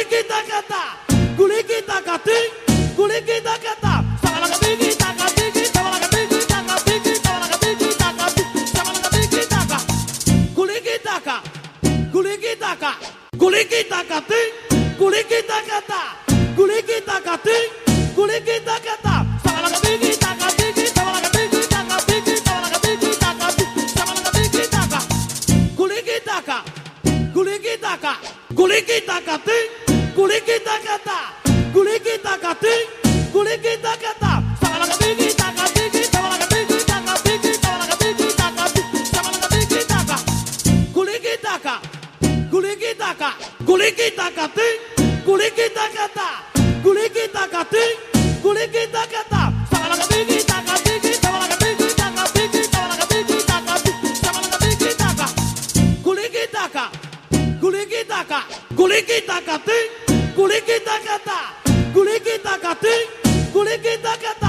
kita kata, guli kita kating, guli kita kata. Sama laga tiki taka tiki, sama laga tiki taka tiki, sama laga tiki taka tiki, sama laga tiki taka. Guli kita ka, guli kita ka, guli kita kating, guli kita kata, guli kita kating, guli kita kata. Sama laga tiki taka tiki, sama laga tiki taka tiki, sama laga tiki taka tiki, sama laga tiki taka. Guli kita ka, guli kita ka, guli kita kating, guli kita kata, guli kita kating, guli kita kata. Sama laga tiki taka tiki, sama laga tiki taka tiki, sama laga tiki taka tiki, sama laga tiki taka. Guli kita ka, guli kita ka, guli kita kating, guli kita kata, guli kita kating, guli kita kata. Sama laga tiki taka tiki, sama laga tiki taka tiki, sama laga tiki taka tiki, sama laga tiki taka. Guli kita ka, guli kita ka, guli kita kating, guli kita kata, guli kita kating, guli kita kata.